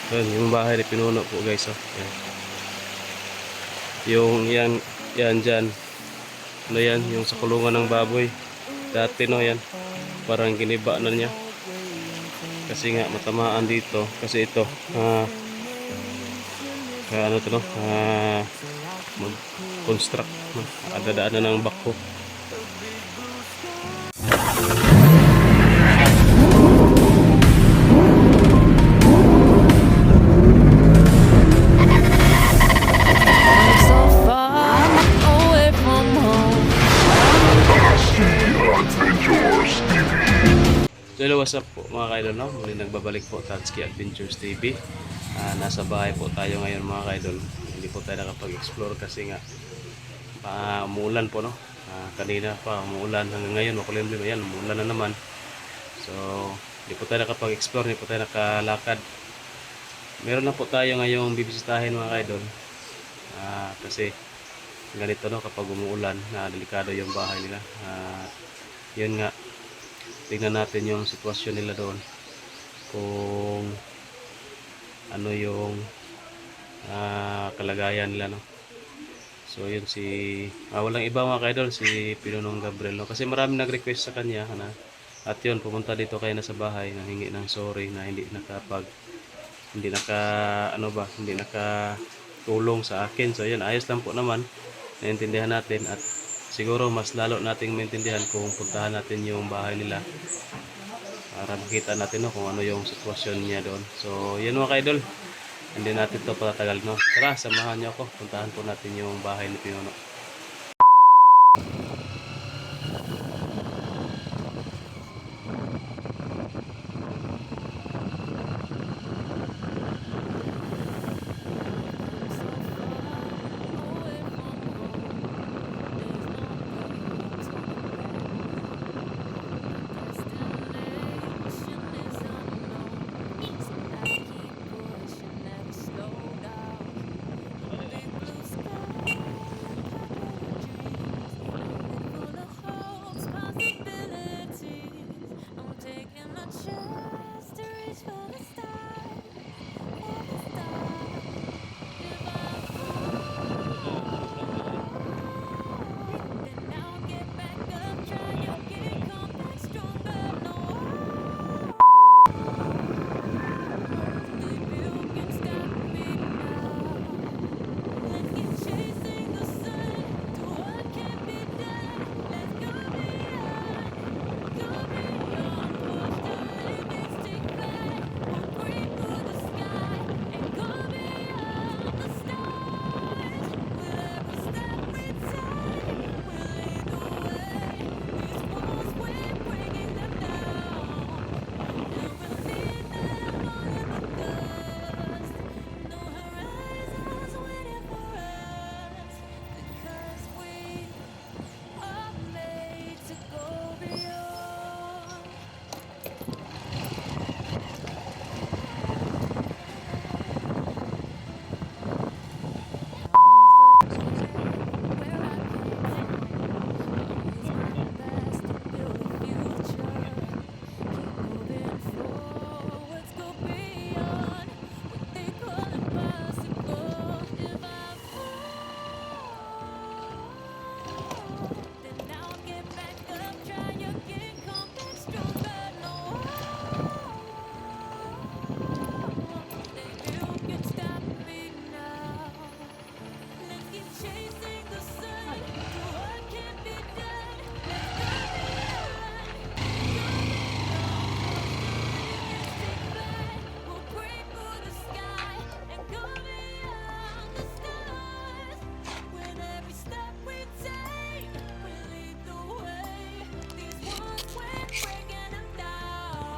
Yan, yung bahay ni pinuno po guys. Oh. Yan. Yung yan dyan. Ano yan? Yung sa kulungan ng baboy. Dati no yan. Parang giniba na niya. Kasi nga matamaan dito. Kasi ito. Ano to no? Mag-construct. No? Adadaan na ng bako. So far away from home. So hello, what's up po mga kaidol, no? Muli nagbabalik po Tatsuki Adventures TV. Nasa bahay po tayo ngayon mga kaidol. Hindi po tayo nakapag-explore kasi nga umuulan po, no? Kanina pa umuulan, hanggang ngayon makulimlim. Ayan, umuulan na naman. So hindi po tayo nakapag-explore, hindi po tayo nakalakad. Meron lang po tayo ngayong bibisitahin mga kaidol. Kasi ganito, no, kapag umuulan delikado yung bahay nila. Yun nga, tingnan natin yung sitwasyon nila doon, kung ano yung kalagayan nila, no. So yun walang iba mga kaidol, si Pinunong Gabriel, no, kasi marami nag-request sa kanya at yun, pumunta dito kayo na sa bahay, nanghingi ng sorry na hindi nakatulong sa akin. So yun, ayos lang po naman, naintindihan natin, at siguro mas lalo nating maintindihan kung puntahan natin yung bahay nila para makita natin, no, kung ano yung sitwasyon niya doon. So yan mga kaidol, hindi natin to patatagal, no. Tara, samahan niyo ako, puntahan po natin yung bahay ni Pinuno.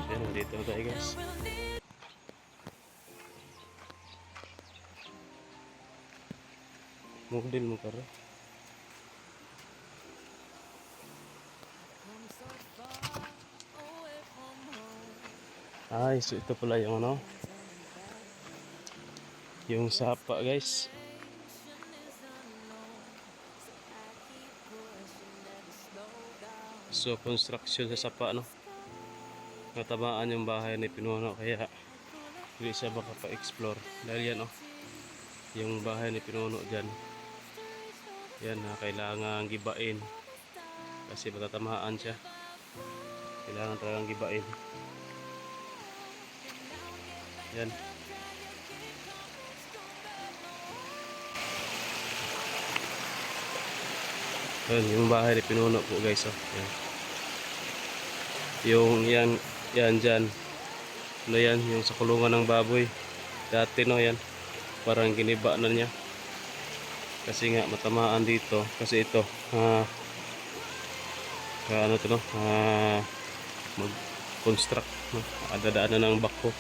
Yan, dito na tayo guys. Model mo karo. So ito pala yung ano, yung sapa guys. So construction sa sapa, no. Natamaan yung bahay ni Pinuno, kaya hindi siya makapa-explore dahil yan yung bahay ni Pinuno dyan, yan kailangan gibain kasi matatamaan siya, kailangan talagang gibain yan. Yan yung bahay ni Pinuno po guys, yan. Yung yan dyan, ano yan, yung sa kulungan ng baboy dati yan, parang giniba na niya kasi nga matamaan dito kasi ito ano to mag construct dadaanan ng bako.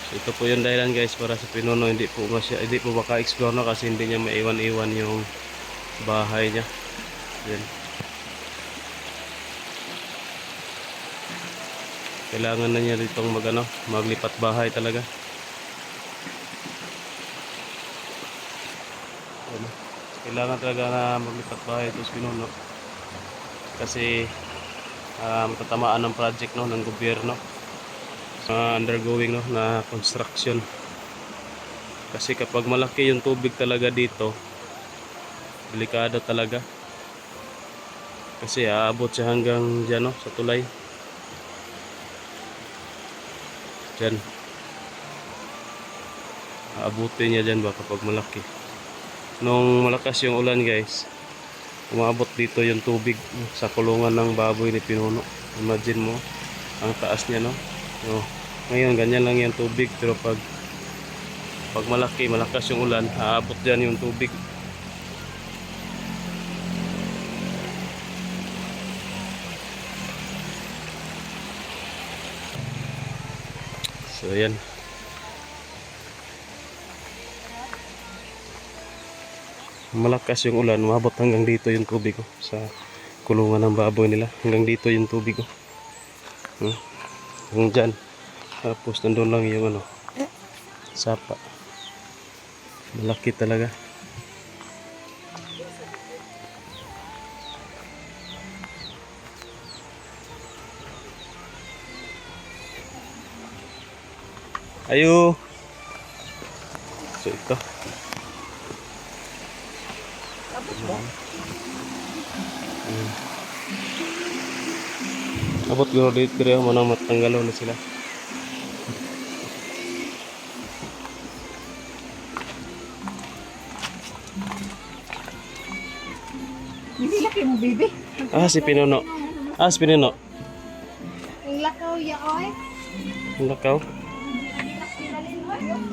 So ito po yung dahilan guys para sa Pinuno hindi po maka-explore kasi hindi niya maiwan-iwan yung bahay niya. Yan. Kailangan na niya ditong maglipat bahay talaga. Yan. Kailangan talaga na maglipat bahay ito sa Pinuno kasi matatamaan ng project ng gobyerno. Undergoing na construction kasi kapag malaki yung tubig talaga dito, delikado talaga kasi aabot siya hanggang dyan sa tulay dyan, aabutin niya dyan ba kapag malaki. Nung malakas yung ulan guys, umabot dito yung tubig sa kulungan ng baboy ni Pinuno. Imagine mo ang taas niya ngayon ganyan lang yung tubig, pero pag malakas yung ulan, aabot dyan yung tubig. So yan, malakas yung ulan, umabot hanggang dito yung tubig sa kulungan ng baboy nila, hanggang dito yung tubig hanggang dyan. Tapos nandun lang yung sapa. Malaki talaga. Ayo. So ito. Abot guro dito mo nang matanggalo na sila. Hindi laki mo, baby. Si Pinuno. Si Pinuno. Ang lakaw ya, oy. Ang lakaw.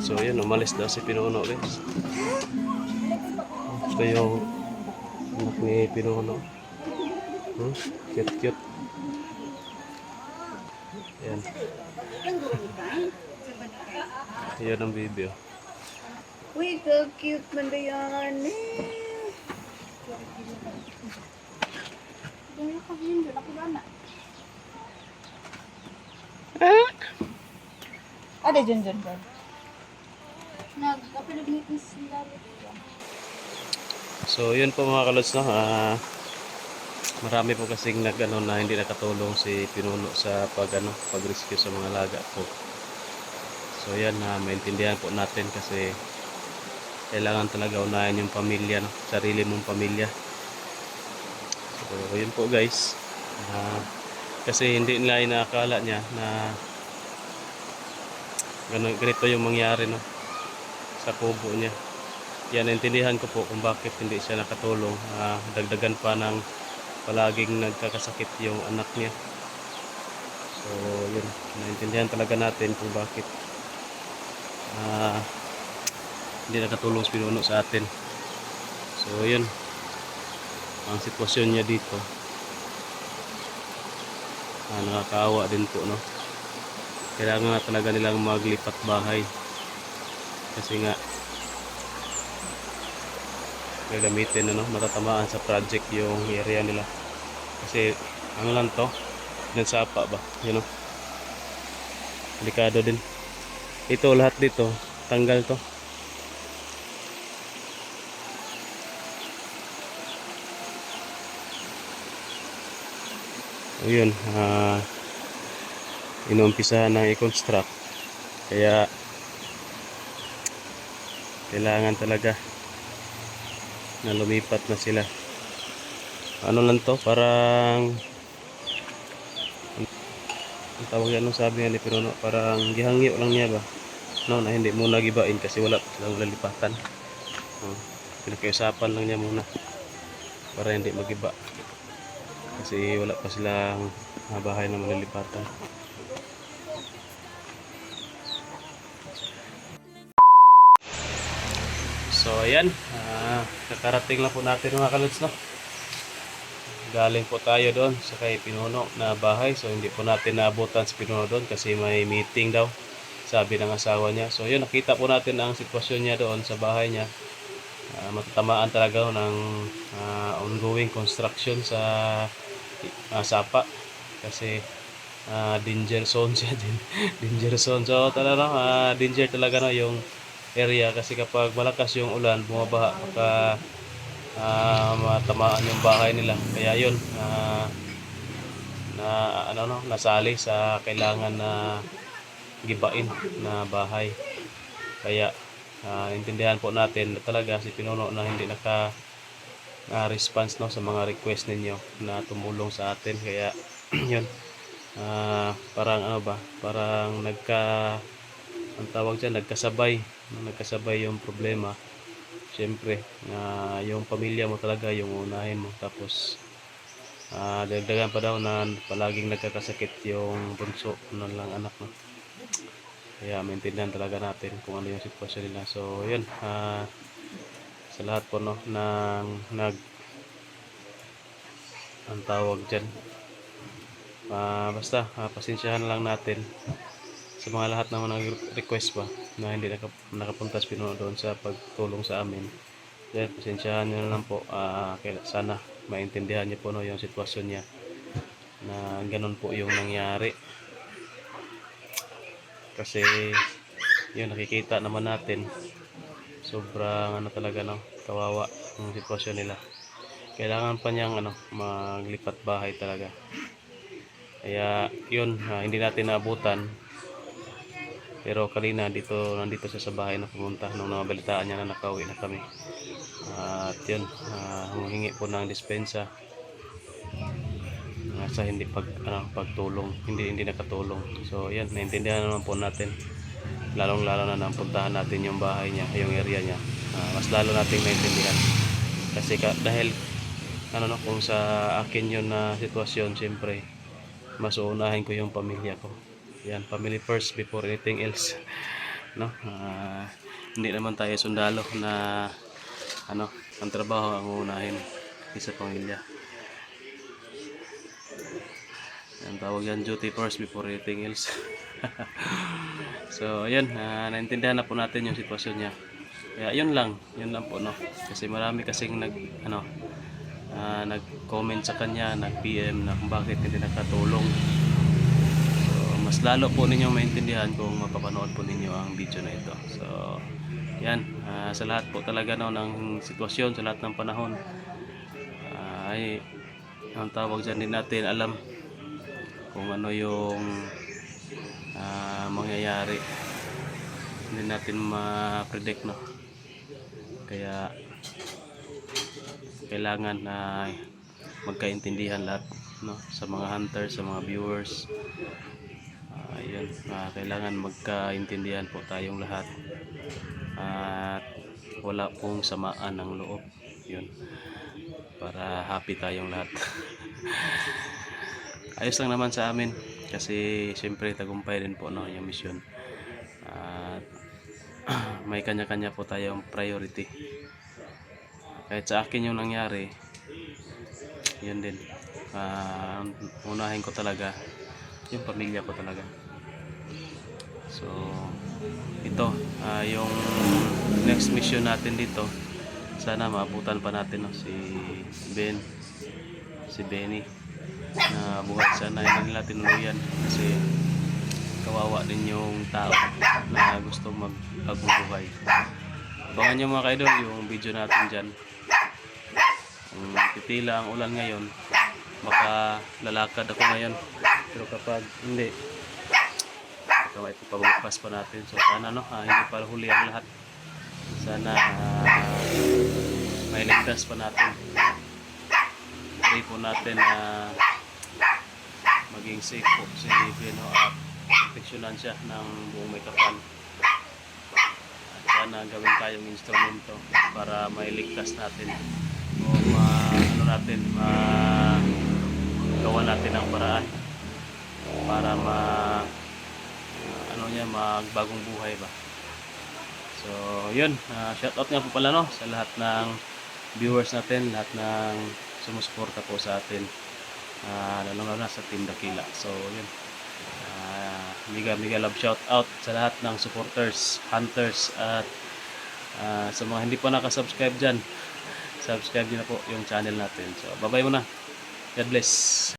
So yan, umalis daw si Pinuno guys. Ito yung anak ni Pinuno. Cute cute. Yan. Yan ang baby Uy, so cute man da yan eh. Ang lakaw yun, laki ba na? Ada dyan. Nagkapilig-meeting sila. So yun po mga kalods marami po kasing na hindi nakatulong si Pinuno sa pag-rescue sa mga laga po. So yan maintindihan po natin kasi kailangan talaga unahin yung pamilya, sarili mong pamilya. So yun po guys, kasi hindi nila inaakala niya na ganito yung mangyari sa kubo niya. Yan, intindihan ko po kung bakit hindi siya nakatulong. Dagdagan pa ng palaging nagkakasakit yung anak niya. So yun, naintindihan talaga natin kung bakit hindi nakatulong si Pinuno sa atin. So yun ang sitwasyon niya dito. Nakakaawa din po kailangan na talaga nilang maglipat bahay kasi nga gagamitin matatamaan sa project yung area nila kasi ano lang to, sapa ba delikado din ito, lahat dito tanggal to. Ayun, inuumpisahan ng i-construct. Kaya kailangan talaga na lumipat na sila. Ano lang to, parang ang tawag yan, nung sabi nga ni Pinuno, parang gihangyo lang niya ba, no, na hindi muna gibain kasi wala pa silang lalipatan. Pinakiusapan lang niya muna para hindi magiba kasi wala pa silang bahay na malilipatan. So ayan, kakarating lang po natin mga kalods, no. Galing po tayo doon sa kay Pinuno na bahay, so hindi po natin naabutan si Pinuno doon kasi may meeting daw, sabi ng asawa niya. So yun, nakita po natin ang sitwasyon niya doon sa bahay niya. Matatamaan talaga ng ongoing construction sa sapa kasi danger zone siya din. Danger zone, so talaga danger talaga, no, yung area kasi kapag malakas yung ulan, bumabaha, baka matamaan yung bahay nila. Kaya yun, nasali sa kailangan na gibain na bahay. Kaya intindihan po natin na talaga si Pinuno na hindi response, no, sa mga request ninyo na tumulong sa atin. Kaya yun, parang parang ang tawag dyan, nagkasabay yung problema. Siyempre, yung pamilya mo talaga yung unahin mo, tapos dagdagan pa daw na palaging nagkakasakit yung bunso lang anak, no. Kaya maintindihan talaga natin kung ano yung sitwasyon nila. So yun, sa lahat po, no, ang tawag dyan, basta pasensyahan lang natin sa mga lahat ng nag-request pa na hindi nakapunta sa Pinuno doon sa pagtulong sa amin. Then pasensyahan nyo na lang po. Sana maintindihan nyo po, no, yung sitwasyon niya na ganun po yung nangyari. Kasi yun, nakikita naman natin sobrang talaga, no, kawawa yung sitwasyon nila. Kailangan pa niyang maglipat bahay talaga. Kaya yun, hindi natin naabutan. Pero kanina nandito siya sa bahay na pumunta nung nabalitaan niya na nakauwi na kami. At yun, humingi po ng dispensa sa hindi pagtulong, hindi nakatulong. So yan, naintindihan naman po natin. Lalong-lalo na nang puntahan natin yung bahay niya, yung area niya. Mas lalo nating naintindihan. Kasi dahil kung sa akin yun na sitwasyon, siyempre mas uunahin ko yung pamilya ko. Yan, family first before anything else, no. Hindi naman tayo sundalo na ang trabaho ang uunahin sa pamilya. Ang tawag yan, duty first before anything else. So ayun, naintindihan na po natin yung sitwasyon niya. Kaya yun lang po, no. Kasi marami kasing nag-comment sa kanya, nag-PM na kung bakit hindi nakatulong. So mas lalo po ninyong maintindihan kung mapapanood po ninyo ang video na ito. So yan, sa lahat po talaga, no, ng sitwasyon, sa lahat ng panahon, ay ang tawag dyan, din natin alam kung ano yung mangyayari. Hindi natin ma-predict, no. Kaya kailangan na magkaintindihan lahat, no, sa mga hunters, sa mga viewers. Ayun, kailangan magkaintindihan po tayong lahat at wala pong samaan ng loob. Yun, para happy tayong lahat. Ayos lang naman sa amin kasi siyempre tagumpay din po, no, yung mission. At may kanya-kanya po tayong priority. Kahit sa akin yung nangyari, yun din, unahin ko talaga yung pamilya ko talaga. So ito, yung next mission natin dito, sana maabutan pa natin, no, si Benny na buhay. Sana hindi nila tinuluyan kasi kawawa din yung tao na gusto magbubuhay. Abangan nyo mga kaidol yung video natin dyan. Kung titila ang ulan ngayon, baka lalakad ako ngayon, pero kapag hindi, ito ipapamagpas pa natin. So sana no, hindi pa huli ang lahat. Sana may ligtas pa natin. Pray po natin na maging safe po si Bino at proteksyonan siya ng buong may kapal. At sana gawin tayong instrumento para mailigtas natin o gawa natin ang paraan para magbagong buhay ba. So yun, shoutout nga po pala no sa lahat ng viewers natin, lahat ng sumusuporta po sa atin, lalo na sa Team Dakila. So yun, mega love shout out sa lahat ng supporters, hunters, at sa mga hindi pa nakasubscribe dyan, subscribe nyo na po yung channel natin. So bye bye muna, God bless.